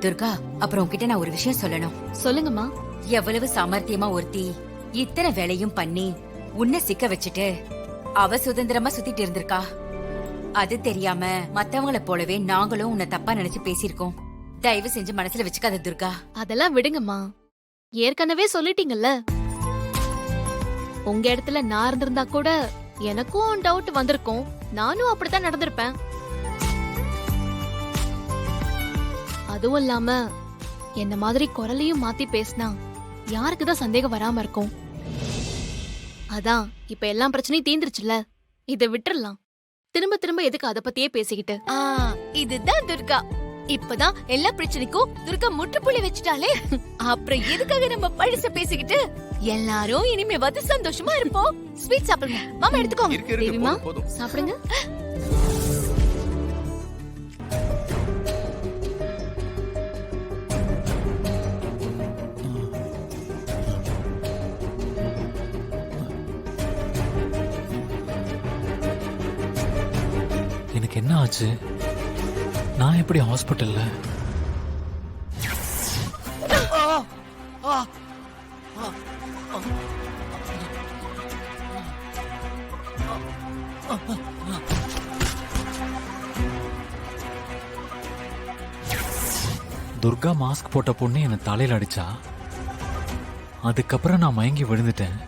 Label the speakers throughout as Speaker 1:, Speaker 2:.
Speaker 1: துர்கா, அப்புறம் உன்கிட்ட நான் ஒரு விஷயம் சொல்லணும்.
Speaker 2: சொல்லுங்கம்மா.
Speaker 1: எவ்வளவு சாமர்த்தியமா ஒருத்தி இத்தனை வேலையும் பண்ணி உன்னை சிக்க வச்சுட்டு அவ சுதந்திரமா சுத்திட்டு இருந்திருக்கா. அது தெரியாம மத்தவங்கள போலவே நாங்களும் உன்னை தப்பா நினைச்சு பேசியிருக்கோம். தயவு செஞ்சு மனசுல வச்சுக்காத துர்கா.
Speaker 2: அதெல்லாம் விடுங்கம்மா. ஏற்கனவே சொல்லிட்டீங்கல்ல. உங்க இடத்துல நான் இருந்திருந்தா கூட எனக்கும் டவுட் வந்திருக்கும். நானும் அப்படித்தான் நடந்திருப்பேன். அதுவும் இல்லாம என்ன மாதிரி குரலையும் மாத்தி பேசினா யாருக்குதான் சந்தேகம் வராம இருக்கும். அதான் இப்ப எல்லாம் பிரச்சனையும் தீந்துருச்சுல, இத விட்டுறலாம். திரும்ப திரும்ப எதுக்கு அத பத்தியே பேசிக்கிட்டு. இதுதான் துர்கா. இப்பதான் எல்லா பிரச்சனைக்கும் துர்கா முற்றுப்புள்ளி வச்சுட்டாலே. அப்புறம் எதுக்காக நம்ம பழச பேசிக்கிட்டு? எல்லாரும் இனிமே வந்து சந்தோஷமா இருப்போம். ஸ்வீட் சாப்பிடுங்க மாமா, எடுத்துக்கோங்க. தேவிமா சாப்பிடுங்க.
Speaker 3: எனக்கு என்ன ஆச்சு? நான் எப்படி ஹாஸ்பிட்டல்ல? துர்கா மாஸ்க் போட்ட பொண்ணு என்ன தலையில அடிச்சா. அதுக்கப்புறம் நான் மயங்கி விழுந்துட்டேன்.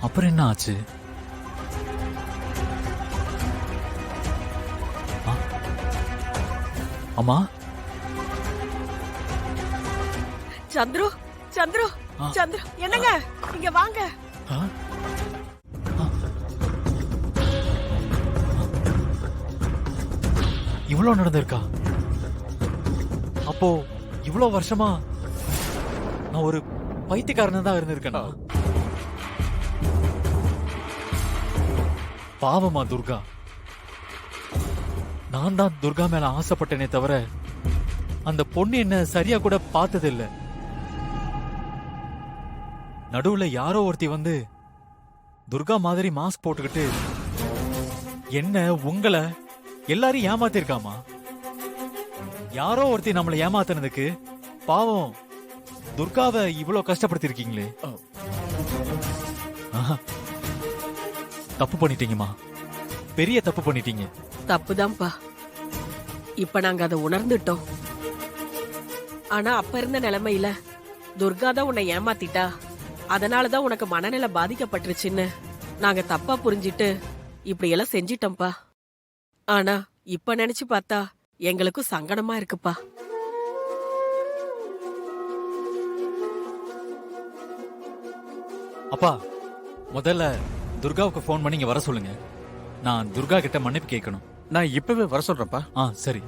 Speaker 3: அப்புறம் என்ன ஆச்சு? அம்மா,
Speaker 4: சந்துரு, சந்துரு, சந்துரு, என்னங்க இங்க வாங்க.
Speaker 3: இவ்வளவு நடந்திருக்கா? அப்போ இவ்வளவு வருஷமா நான் ஒரு பைத்தியக்காரனா தான் இருந்திருக்கேனா? பாவமா துர்கா. நான் தான் துர்கா மேல ஆசைப்பட்டேனே தவிர அந்த பொண்ணு என்ன சரியா கூட பார்த்ததில்ல. நடுவுல யாரோ ஒருத்தி வந்து துர்கா மாதிரி மாஸ்க் போட்டுக்கிட்டு என்ன உங்களை எல்லாரும் ஏமாத்திருக்காமா. யாரோ ஒருத்தி நம்மளை ஏமாத்தினதுக்கு பாவம் துர்காவை இவ்வளவு கஷ்டப்படுத்திருக்கீங்களே. தப்பு பண்ணிட்டீங்கம்மா, பெரிய தப்பு பண்ணிட்டீங்க.
Speaker 4: தப்புதான்ப்பா. இப்ப நாங்க அதை உணர்ந்துட்டோம். ஆனா அப்ப இருந்த நிலைமையில துர்கா தான் உன்னை ஏமாத்திட்டா, அதனாலதான் உனக்கு மனநிலை பாதிக்கப்பட்டுருச்சுன்னு நாங்க தப்பா புரிஞ்சிட்டு இப்படி எல்லாம் செஞ்சிட்டோம்ப்பா. ஆனா இப்ப நினைச்சு பார்த்தா எங்களுக்கும் சங்கடமா இருக்குப்பா.
Speaker 3: அப்பா, முதல்ல துர்காவுக்கு போன் பண்ணி இங்க வர சொல்லுங்க. நான் துர்கா கிட்ட மன்னிப்பு கேட்கணும்.
Speaker 5: நான் இப்பவே வர சொல்றேன்ப்பா.
Speaker 3: சரி.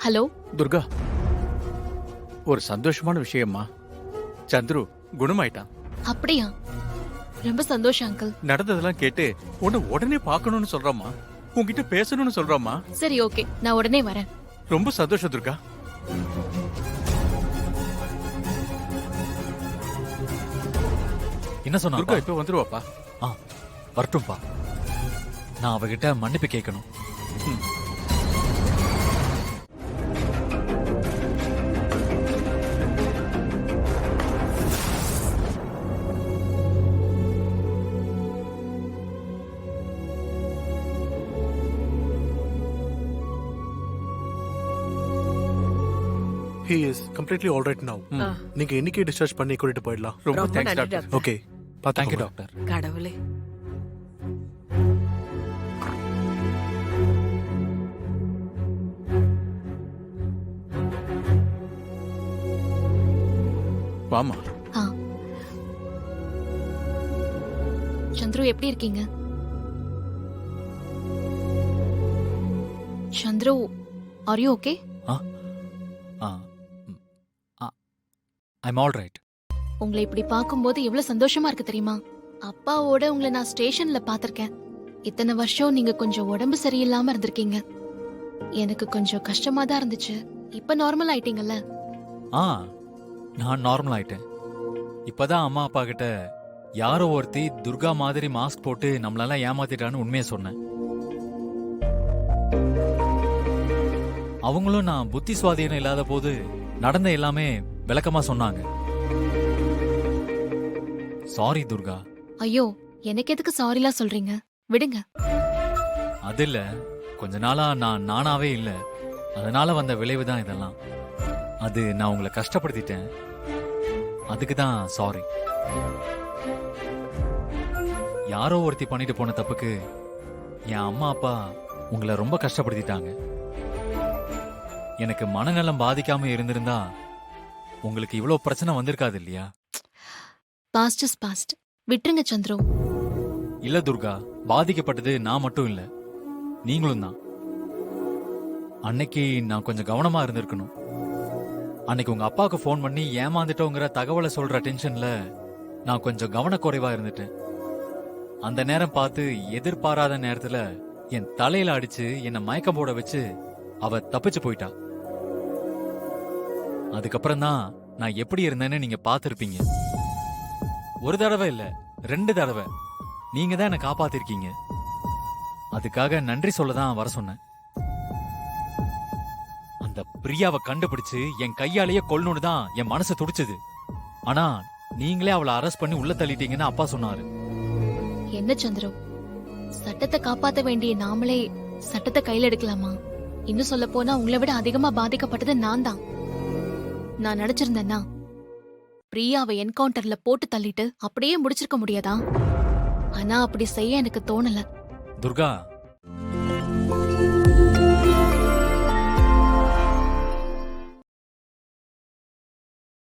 Speaker 2: ஹலோ
Speaker 5: துர்கா, ஒரு சந்தோஷமான விஷயம்மா. சந்துரு குணமாயிட்டான்.
Speaker 2: அப்படியா? ரொம்ப சந்தோஷம் அங்கிள்.
Speaker 5: நடந்ததெல்லாம் கேட்டு உன்னை உடனே பார்க்கணும்னு சொல்றோம்மா, உன்கிட்ட பேசணும்னு சொல்றோம்மா.
Speaker 2: சரி, ஓகே, நான் உடனே வரேன்.
Speaker 5: ரொம்ப சந்தோஷம் துர்கா.
Speaker 3: என்ன சொன்னா?
Speaker 5: துர்கா இப்ப வந்துருவாப்பா.
Speaker 3: வரட்டும்பா. நான் அவகிட்ட மன்னிப்பு கேட்கணும்.
Speaker 6: He is completely all right now. நீங்க இன்னைக்கு டிஸ்சார்ஜ் பண்ணி கூட்டிட்டு போயிடலாம்.
Speaker 5: ரொம்ப
Speaker 4: ரொம்ப
Speaker 5: தேங்க்ஸ்
Speaker 4: நன்றி
Speaker 5: டாக்டர்.
Speaker 4: டாக்டர்.
Speaker 6: ஓகே,
Speaker 3: தேங்க்யூ
Speaker 6: பாத்துக்கோங்க.
Speaker 3: டாக்டர்.
Speaker 4: கடவுளே.
Speaker 5: வாமா.
Speaker 2: சந்துரு, எப்படி இருக்கீங்க? Chandru, are you okay?
Speaker 3: I'm all right.
Speaker 2: உங்களை இப்படி பார்க்கும்போது எவ்வளவு சந்தோஷமா இருக்கு தெரியுமா? அப்பாவோட உங்களை நான் ஸ்டேஷன்ல பாத்திருக்கேன். இத்தனை வருஷம் நீங்க கொஞ்சம் உடம்பு சரியில்லாம இருந்திருக்கீங்க. எனக்கு கொஞ்சம் கஷ்டமா தான் இருந்துச்சு. இப்ப நார்மல் ஆயிட்டீங்கல்ல?
Speaker 3: நான் நார்மல் ஆயிட்டேன். இப்பதான் அம்மா அப்பா கிட்ட யாரோ ஒருத்தி துர்கா மாதிரி மாஸ்க் போட்டு நம்மளெல்லாம் ஏமாத்திட்டான்னு உண்மையை சொன்னேன். அவங்களும் நான் புத்தி சுவாதீனம் இல்லாத போது நடந்த எல்லாமே விளக்கமா சொன்னாங்க. சாரி துர்கா.
Speaker 2: ஐயோ எனக்கு எதுக்கு சாரிலாம் சொல்றீங்க, விடுங்க.
Speaker 3: அது இல்ல, கொஞ்ச நாளா நான் நானாவே இல்ல, அதனால வந்த விளைவு தான் இதெல்லாம். அது நான் உங்களை கஷ்டப்படுத்திட்டேன், அதுக்கு தான் சாரி. யாரோ ஒருத்தி பண்ணிட்டு போன தப்புக்கு என் அம்மா அப்பா உங்களை ரொம்ப கஷ்டப்படுத்திட்டாங்க. எனக்கு மனநலம் பாதிக்காம இருந்திருந்தா உங்களுக்கு இவ்வளவு பிரச்சனை வந்திருக்காது இல்லையா?
Speaker 2: பாஸ்ட் இஸ் பாஸ்ட், விட்டுருங்க சந்துரு.
Speaker 3: இல்ல துர்கா, பாதிக்கப்பட்டது நான் மட்டும் இல்ல, நீங்களும் தான். அன்னைக்கு நான் கொஞ்சம் கவனமா இருந்திருக்கணும். அன்னைக்கு உங்க அப்பாவுக்கு ஃபோன் பண்ணி ஏமாந்துட்டோங்கிற தகவலை சொல்ற டென்ஷன்ல நான் கொஞ்சம் கவனக்குறைவா இருந்துட்டேன். அந்த நேரம் பார்த்து எதிர்பாராத நேரத்துல என் தலையில அடிச்சு என்ன மயக்கம் போட வச்சு அவ தப்பிச்சு போயிட்டா. அதுக்கப்புறம் தான் நான் எப்படி இருந்தேன்னு நீங்க பார்த்திருப்பீங்க. ஒரு தடவை இல்ல, 2 தடவை நீங்க தான் என்ன காப்பாத்திருக்கீங்க. அதுக்காக நன்றி சொல்லதான் வர சொன்னேன். அந்த பிரியாவை கண்டுபிடிச்சு என் கையாலேயே கொல்லணும்னு தான் என் மனசு துடிச்சது. ஆனா நீங்களே அவளை அரெஸ்ட் பண்ணி உள்ள தள்ளிட்டீங்கன்னு அப்பா சொன்னாரு.
Speaker 2: என்ன சந்துரு, சட்டத்தை காப்பாத்த வேண்டிய நாமளே சட்டத்தை கையில எடுக்கலாமா? இன்னும் சொல்ல போனா உங்களை விட அதிகமா பாதிக்கப்பட்டது நான் தான். நான் நினைச்சிருந்தேன்னா பிரியாவை என்கவுண்டர்ல போட்டு தள்ளிட்டு அப்படியே முடிச்சிருக்க முடியாதா? ஆனா அப்படி செய்ய எனக்கு தோணல.
Speaker 3: துர்கா,